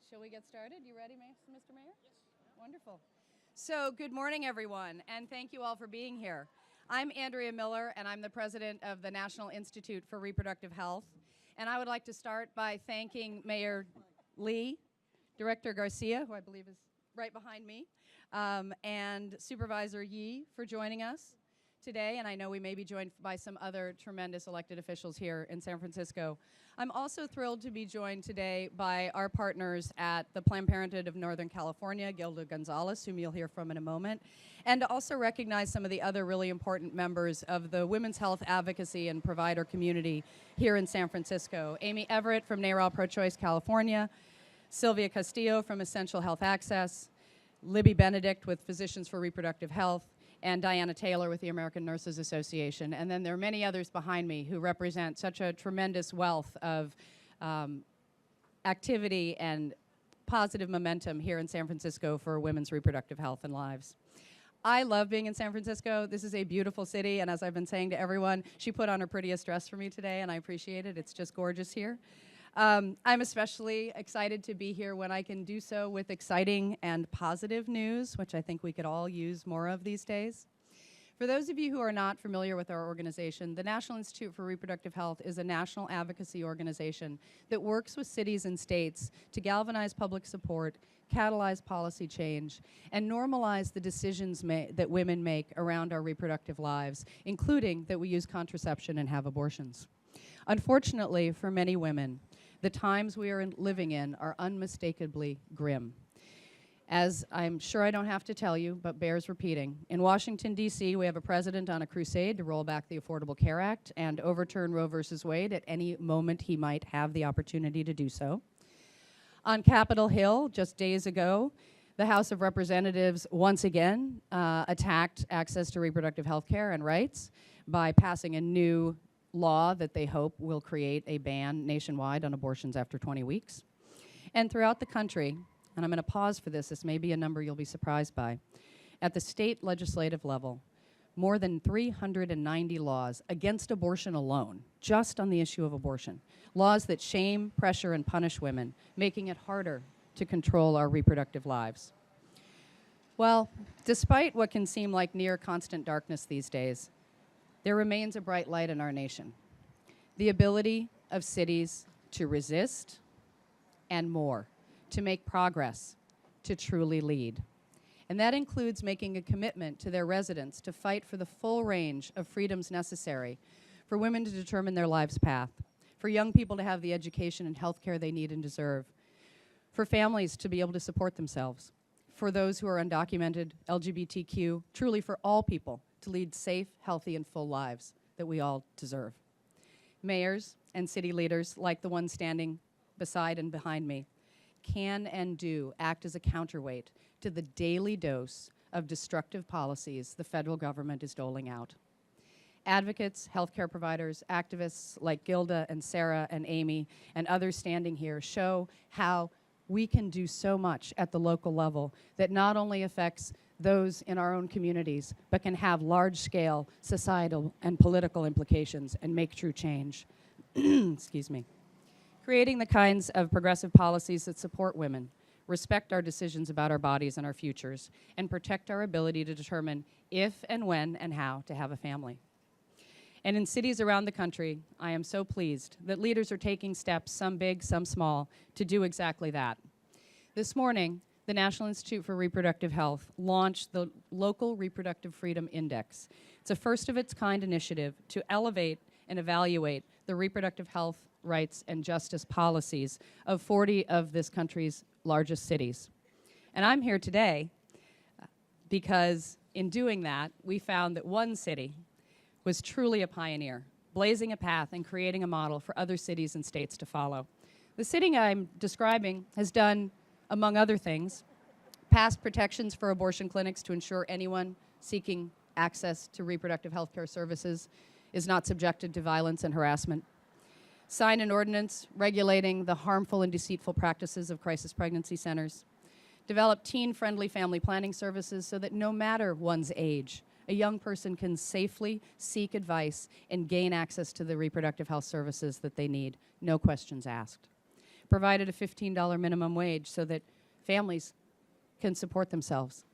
Shall we get started? You ready, Mr. Mayor? Yes. Wonderful. So, good morning, everyone, and thank you all for being here. I'm Andrea Miller, and I'm the president of the National Institute for Reproductive Health. And I would like to start by thanking Mayor Lee, Director Garcia, who I believe is right behind me, and Supervisor Yee for joining us today, and I know we may be joined by some other tremendous elected officials here in San Francisco. I'm also thrilled to be joined today by our partners at the Planned Parenthood of Northern California, Gilda Gonzalez, whom you'll hear from in a moment, and to also recognize some of the other really important members of the women's health advocacy and provider community here in San Francisco. Amy Everett from NARAL Pro-Choice California, Sylvia Castillo from Essential Health Access, Libby Benedict with Physicians for Reproductive Health, and Diana Taylor with the American Nurses Association. And then there are many others behind me who represent such a tremendous wealth of activity and positive momentum here in San Francisco for women's reproductive health and lives. I love being in San Francisco. This is a beautiful city, and as I've been saying to everyone, she put on her prettiest dress for me today, and I appreciate it. It's just gorgeous here. I'm especially excited to be here when I can do so with exciting and positive news, which I think we could all use more of these days. For those of you who are not familiar with our organization, the National Institute for Reproductive Health is a national advocacy organization that works with cities and states to galvanize public support, catalyze policy change, and normalize the decisions that women make around our reproductive lives, including that we use contraception and have abortions. Unfortunately, for many women, the times we are living in are unmistakably grim. As I'm sure I don't have to tell you, but bears repeating, in Washington, D.C., we have a president on a crusade to roll back the Affordable Care Act and overturn Roe versus Wade at any moment he might have the opportunity to do so. On Capitol Hill, just days ago, the House of Representatives once again attacked access to reproductive health care and rights by passing a new law that they hope will create a ban nationwide on abortions after 20 weeks. And throughout the country, and I'm going to pause for this may be a number you'll be surprised by, at the state legislative level, more than 390 laws against abortion alone, just on the issue of abortion. Laws that shame, pressure, and punish women, making it harder to control our reproductive lives. Well, despite what can seem like near constant darkness these days, there remains a bright light in our nation. The ability of cities to resist and more, to make progress, to truly lead. And that includes making a commitment to their residents to fight for the full range of freedoms necessary for women to determine their life's path, for young people to have the education and health care they need and deserve, for families to be able to support themselves, for those who are undocumented, LGBTQ, truly for all people to lead safe, healthy, and full lives that we all deserve. Mayors and city leaders, like the one standing beside and behind me, can and do act as a counterweight to the daily dose of destructive policies the federal government is doling out. Advocates, healthcare providers, activists like Gilda and Sarah and Amy and others standing here show how we can do so much at the local level that not only affects those in our own communities, but can have large-scale societal and political implications and make true change. Excuse me. Creating the kinds of progressive policies that support women, respect our decisions about our bodies and our futures, and protect our ability to determine if and when and how to have a family. And in cities around the country, I am so pleased that leaders are taking steps, some big, some small, to do exactly that. This morning, the National Institute for Reproductive Health launched the Local Reproductive Freedom Index. It's a first-of-its-kind initiative to elevate and evaluate the reproductive health, rights, and justice policies of 40 of this country's largest cities. And I'm here today because in doing that, we found that one city was truly a pioneer, blazing a path and creating a model for other cities and states to follow. The city I'm describing has done, among other things, passed protections for abortion clinics to ensure anyone seeking access to reproductive health care services is not subjected to violence and harassment. Signed an ordinance regulating the harmful and deceitful practices of crisis pregnancy centers. Developed teen-friendly family planning services so that no matter one's age, a young person can safely seek advice and gain access to the reproductive health services that they need, no questions asked. provided a $15 minimum wage so that families can support themselves,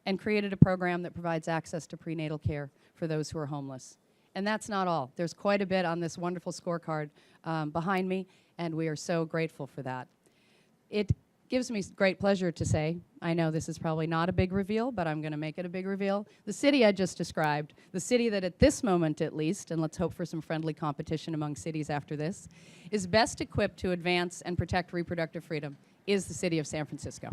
and created a program that provides access to prenatal care for those who are homeless. And that's not all. There's quite a bit on this wonderful scorecard behind me, and we are so grateful for that. It gives me great pleasure to say, I know this is probably not a big reveal, but I'm going to make it a big reveal. The city I just described, the city that at this moment at least, and let's hope for some friendly competition among cities after this, is best equipped to advance and protect reproductive freedom is the city of San Francisco.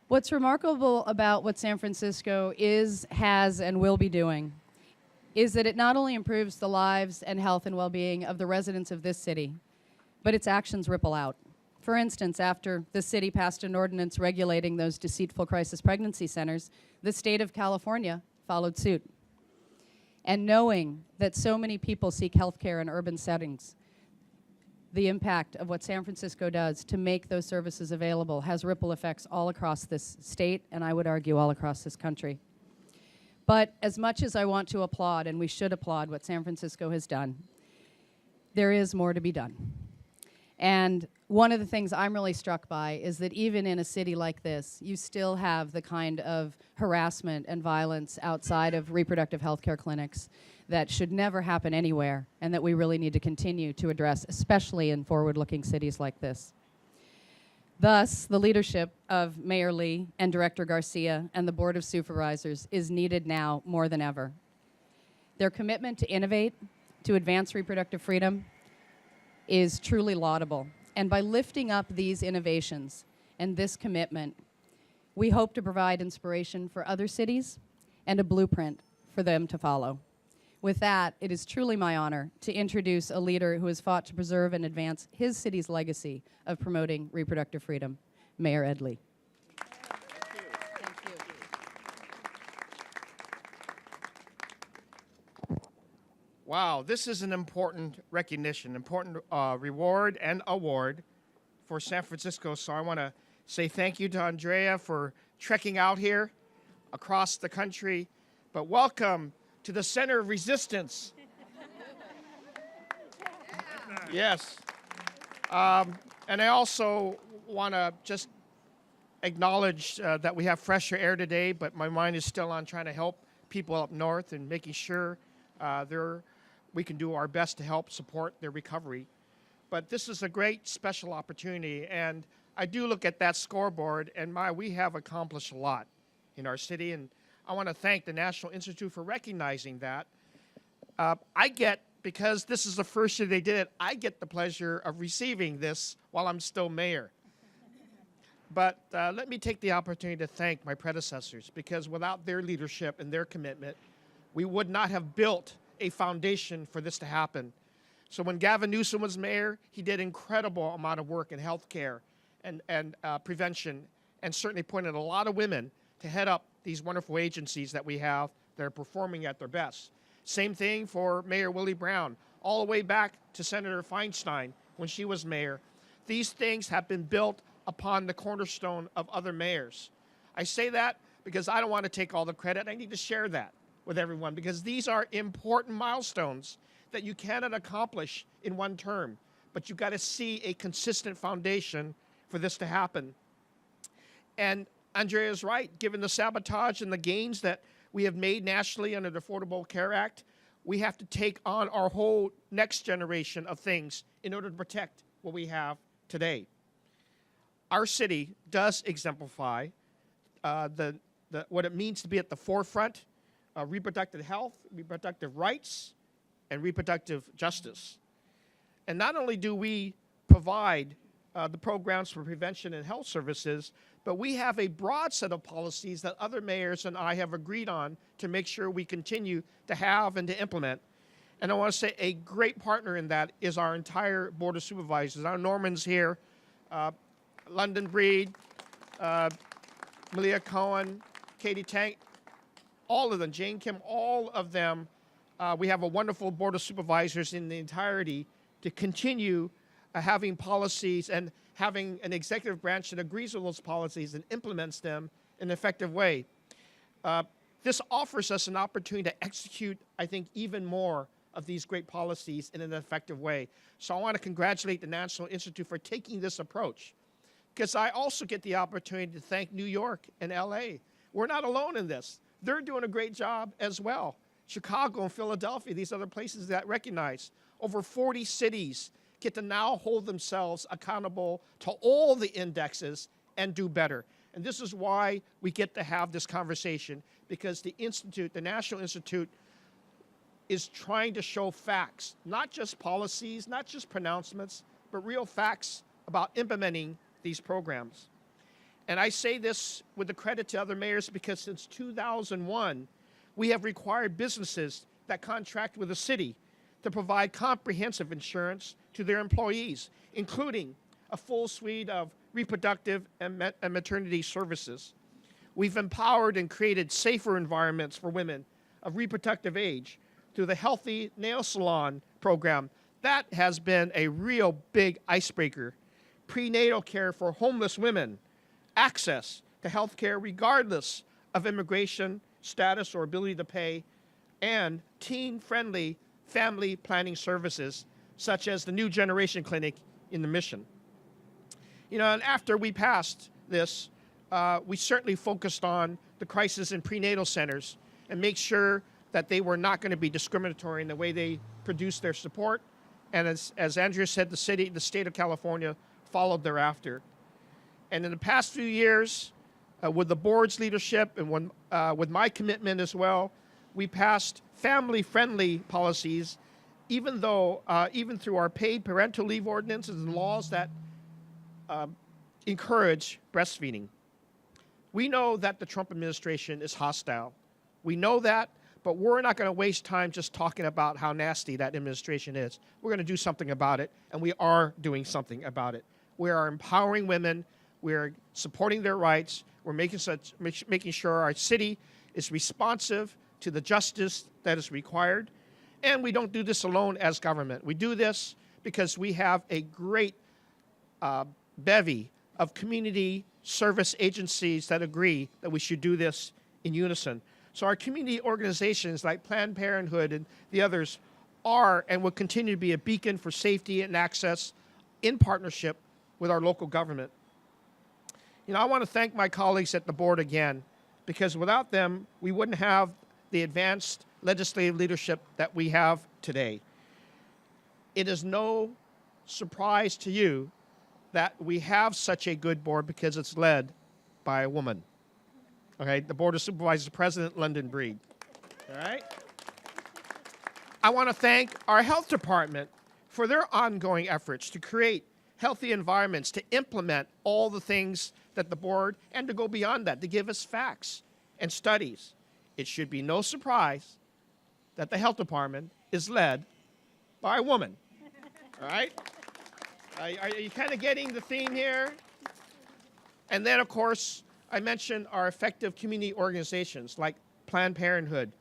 What's remarkable about what San Francisco is, has, and will be doing is that it not only improves the lives and health and well-being of the residents of this city, but its actions ripple out. For instance, after the city passed an ordinance regulating those deceitful crisis pregnancy centers, the state of California followed suit. And knowing that so many people seek health care in urban settings, the impact of what San Francisco does to make those services available has ripple effects all across this state, and I would argue all across this country. But as much as I want to applaud, and we should applaud what San Francisco has done, there is more to be done. And one of the things I'm really struck by is that even in a city like this, you still have the kind of harassment and violence outside of reproductive health care clinics that should never happen anywhere, and that we really need to continue to address, especially in forward-looking cities like this. Thus, the leadership of Mayor Lee and Director Garcia and the Board of Supervisors is needed now more than ever. Their commitment to innovate, to advance reproductive freedom, is truly laudable. And by lifting up these innovations and this commitment, we hope to provide inspiration for other cities and a blueprint for them to follow. With that, it is truly my honor to introduce a leader who has fought to preserve and advance his city's legacy of promoting reproductive freedom, Mayor Ed Lee. Thank you. Wow, this is an important recognition, important reward and award for San Francisco. So I want to say thank you to Andrea for trekking out here across the country, but welcome to the center of resistance. Yes. And I also want to just acknowledge that we have fresher air today, but my mind is still on trying to help people up north and making sure we can do our best to help support their recovery. But this is a great special opportunity, and I do look at that scoreboard, and we have accomplished a lot in our city, and I want to thank the National Institute for recognizing that. Because this is the first year they did it, I get the pleasure of receiving this while I'm still mayor. But let me take the opportunity to thank my predecessors, because without their leadership and their commitment, we would not have built a foundation for this to happen. So when Gavin Newsom was mayor, he did an incredible amount of work in healthcare and prevention, and certainly pointed a lot of women to head up these wonderful agencies that we have that are performing at their best. Same thing for Mayor Willie Brown, all the way back to Senator Feinstein when she was mayor. These things have been built upon the cornerstone of other mayors. I say that because I don't want to take all the credit. I need to share that with everyone, because these are important milestones that you cannot accomplish in one term, but you've got to see a consistent foundation for this to happen. And Andrea is right. Given the sabotage and the gains that we have made nationally under the Affordable Care Act, we have to take on our whole next generation of things in order to protect what we have today. Our city does exemplify what it means to be at the forefront of reproductive health, reproductive rights, and reproductive justice. And not only do we provide the programs for prevention and health services, but we have a broad set of policies that other mayors and I have agreed on to make sure we continue to have and to implement. And I want to say a great partner in that is our entire Board of Supervisors. Our Norman's here, London Breed, Malia Cohen, Katie Tank, all of them, Jane Kim, all of them. We have a wonderful Board of Supervisors in the entirety to continue having policies and having an executive branch that agrees with those policies and implements them in an effective way. This offers us an opportunity to execute, I think, even more of these great policies in an effective way. So I want to congratulate the National Institute for taking this approach, because I also get the opportunity to thank New York and LA. We're not alone in this. They're doing a great job as well. Chicago and Philadelphia, these other places that recognize. Over 40 cities get to now hold themselves accountable to all the indexes and do better. And this is why we get to have this conversation, because the Institute, the National Institute, is trying to show facts, not just policies, not just pronouncements, but real facts about implementing these programs. And I say this with the credit to other mayors because since 2001, we have required businesses that contract with the city to provide comprehensive insurance to their employees, including a full suite of reproductive and maternity services. We've empowered and created safer environments for women of reproductive age through the Healthy Nail Salon program. That has been a real big icebreaker. Prenatal care for homeless women, access to health care regardless of immigration status or ability to pay, and teen-friendly family planning services, such as the New Generation Clinic in the Mission. You know, and after we passed this, we certainly focused on the crisis in prenatal centers and make sure that they were not going to be discriminatory in the way they produced their support. And as Andrea said, the state of California followed thereafter. And in the past few years, with the board's leadership and with my commitment as well, we passed family-friendly policies, even through our paid parental leave ordinances and laws that encourage breastfeeding. We know that the Trump administration is hostile. We know that, but we're not going to waste time just talking about how nasty that administration is. We're going to do something about it, and we are doing something about it. We are empowering women. We are supporting their rights. We're making sure our city is responsive to the justice that is required. And we don't do this alone as government. We do this because we have a great bevy of community service agencies that agree that we should do this in unison. So our community organizations like Planned Parenthood and the others are and will continue to be a beacon for safety and access in partnership with our local government. You know, I want to thank my colleagues at the board again, because without them, we wouldn't have the advanced legislative leadership that we have today. It is no surprise to you that we have such a good board because it's led by a woman. Okay, the Board of Supervisors President, London Breed. All right? I want to thank our health department for their ongoing efforts to create healthy environments, to implement all the things that the board, and to go beyond that, to give us facts and studies. It should be no surprise that the health department is led by a woman. All right? Are you kind of getting the theme here? And then, of course, I mentioned our effective community organizations like Planned Parenthood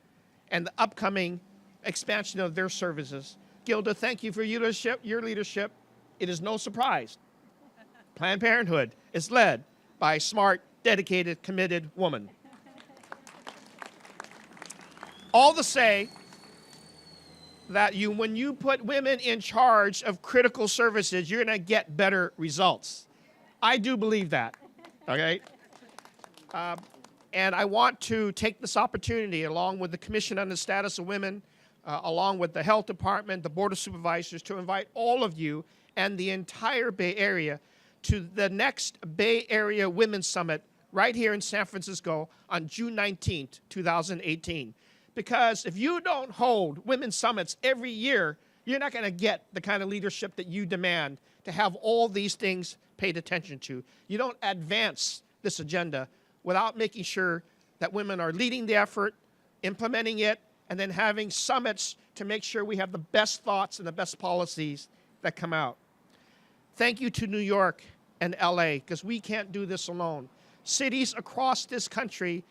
and the upcoming expansion of their services. Gilda, thank you for your leadership. It is no surprise. Planned Parenthood is led by a smart, dedicated, committed woman. All to say that when you put women in charge of critical services, you're going to get better results. I do believe that, okay? And I want to take this opportunity, along with the Commission on the Status of Women, along with the Health Department, the Board of Supervisors, to invite all of you and the entire Bay Area to the next Bay Area Women's Summit right here in San Francisco on June 19th, 2018. Because if you don't hold women's summits every year, you're not going to get the kind of leadership that you demand to have all these things paid attention to. You don't advance this agenda without making sure that women are leading the effort, implementing it, and then having summits to make sure we have the best thoughts and the best policies that come out. Thank you to New York and LA, because we can't do this alone. Cities across this country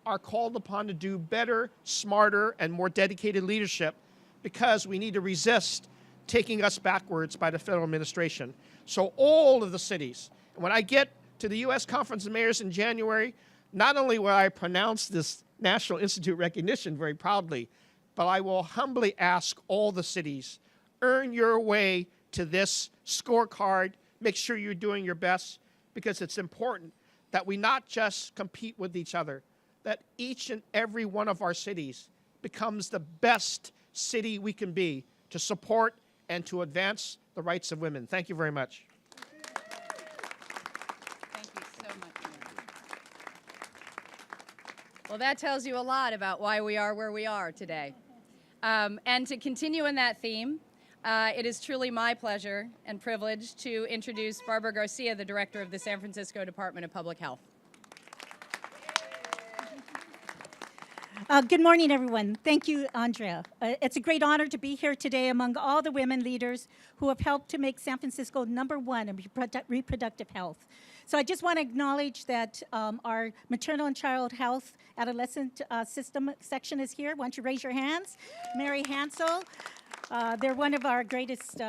are called upon to do better, smarter, and more dedicated leadership, because we need to resist taking us backwards by the federal administration. So all of the cities, and when I get to the U.S. Conference of Mayors in January, not only will I pronounce this National Institute recognition very proudly, but I will humbly ask all the cities, earn your way to this scorecard. Make sure you're doing your best, because it's important that we not just compete with each other, that each and every one of our cities becomes the best city we can be to support and to advance the rights of women. Thank you very much. Thank you so much, Mayor. Well, that tells you a lot about why we are where we are today. And to continue in that theme, it is truly my pleasure and privilege to introduce Barbara Garcia, the director of the San Francisco Department of Public Health. Good morning, everyone. Thank you, Andrea. It's a great honor to be here today among all the women leaders who have helped to make San Francisco #1 in reproductive health. So I just want to acknowledge that our maternal and child health adolescent system section is here. Why don't you raise your hands? Mary Hansel. They're one of our greatest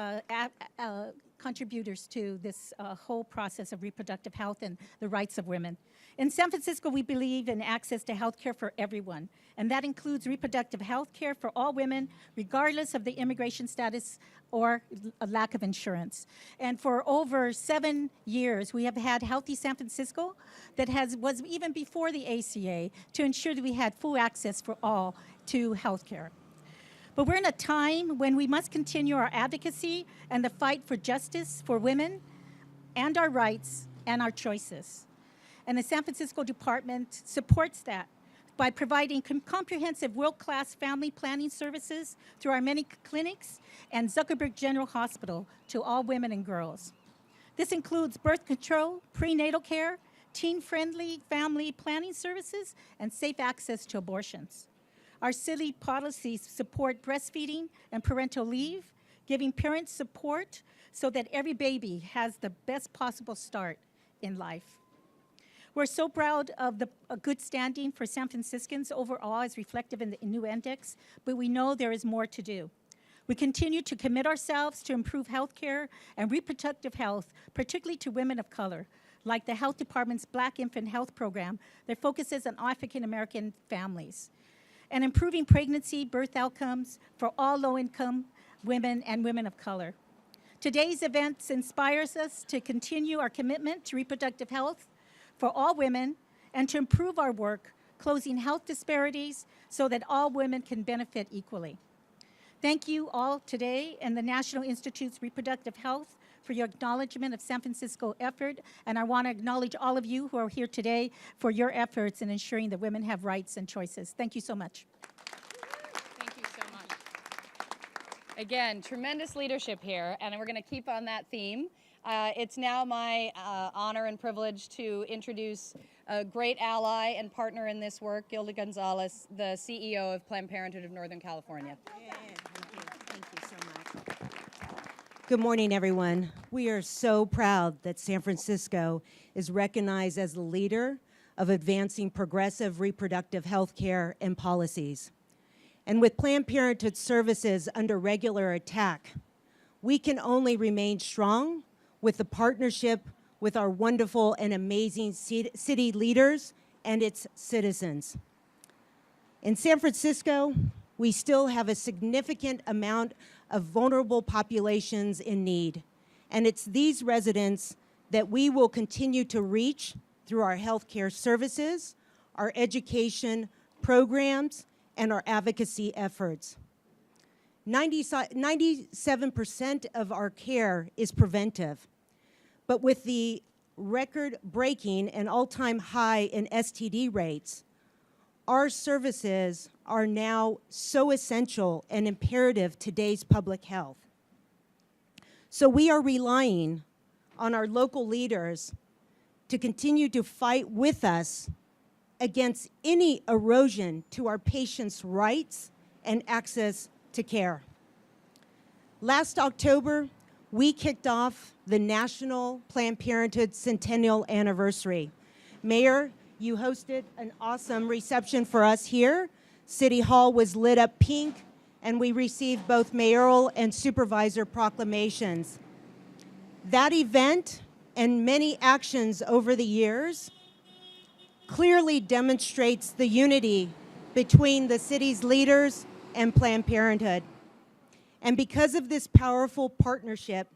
contributors to this whole process of reproductive health and the rights of women. In San Francisco, we believe in access to health care for everyone, and that includes reproductive health care for all women, regardless of the immigration status or a lack of insurance. And for over 7 years, we have had Healthy San Francisco that was even before the ACA to ensure that we had full access for all to health care. But we're in a time when we must continue our advocacy and the fight for justice for women and our rights and our choices. And the San Francisco Department supports that by providing comprehensive world-class family planning services through our many clinics and Zuckerberg General Hospital to all women and girls. This includes birth control, prenatal care, teen-friendly family planning services, and safe access to abortions. Our city policies support breastfeeding and parental leave, giving parents support so that every baby has the best possible start in life. We're so proud of the good standing for San Franciscans overall as reflected in the new index, but we know there is more to do. We continue to commit ourselves to improve health care and reproductive health, particularly to women of color, like the Health Department's Black Infant Health Program that focuses on African-American families, and improving pregnancy, birth outcomes for all low-income women and women of color. Today's event inspires us to continue our commitment to reproductive health for all women and to improve our work closing health disparities so that all women can benefit equally. Thank you all today and the National Institute's Reproductive Health for your acknowledgement of San Francisco effort, and I want to acknowledge all of you who are here today for your efforts in ensuring that women have rights and choices. Thank you so much. Thank you so much. Again, tremendous leadership here, and we're going to keep on that theme. It's now my honor and privilege to introduce a great ally and partner in this work, Gilda Gonzalez, the CEO of Planned Parenthood of Northern California. Thank you so much. Good morning, everyone. We are so proud that San Francisco is recognized as the leader of advancing progressive reproductive health care and policies. And with Planned Parenthood services under regular attack, we can only remain strong with the partnership with our wonderful and amazing city leaders and its citizens. In San Francisco, we still have a significant amount of vulnerable populations in need, and it's these residents that we will continue to reach through our healthcare services, our education programs, and our advocacy efforts. 97% of our care is preventive, but with the record-breaking and all-time high in STD rates, our services are now so essential and imperative to today's public health. So we are relying on our local leaders to continue to fight with us against any erosion to our patients' rights and access to care. Last October, we kicked off the National Planned Parenthood Centennial Anniversary. Mayor, you hosted an awesome reception for us here. City Hall was lit up pink, and we received both mayoral and supervisor proclamations. That event and many actions over the years clearly demonstrates the unity between the city's leaders and Planned Parenthood. And because of this powerful partnership,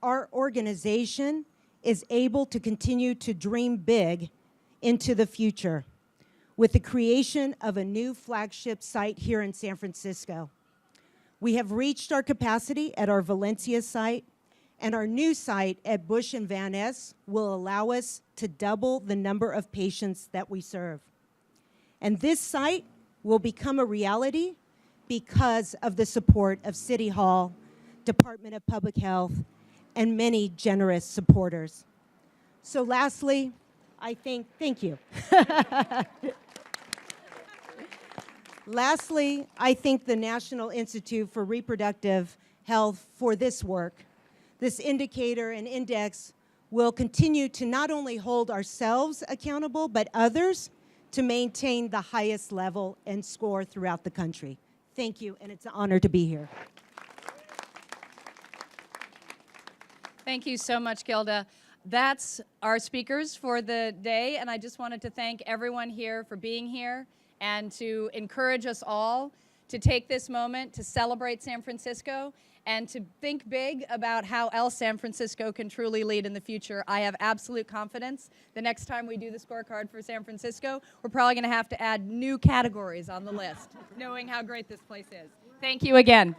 our organization is able to continue to dream big into the future with the creation of a new flagship site here in San Francisco. We have reached our capacity at our Valencia site, and our new site at Bush and Van Ness will allow us to double the number of patients that we serve. And this site will become a reality because of the support of City Hall, Department of Public Health, and many generous supporters. So lastly, thank you. Lastly, I thank the National Institute for Reproductive Health for this work. This indicator and index will continue to not only hold ourselves accountable, but others to maintain the highest level and score throughout the country. Thank you, and it's an honor to be here. Thank you so much, Gilda. That's our speakers for the day, and I just wanted to thank everyone here for being here and to encourage us all to take this moment to celebrate San Francisco and to think big about how else San Francisco can truly lead in the future. I have absolute confidence the next time we do the scorecard for San Francisco, we're probably going to have to add new categories on the list, knowing how great this place is. Thank you again.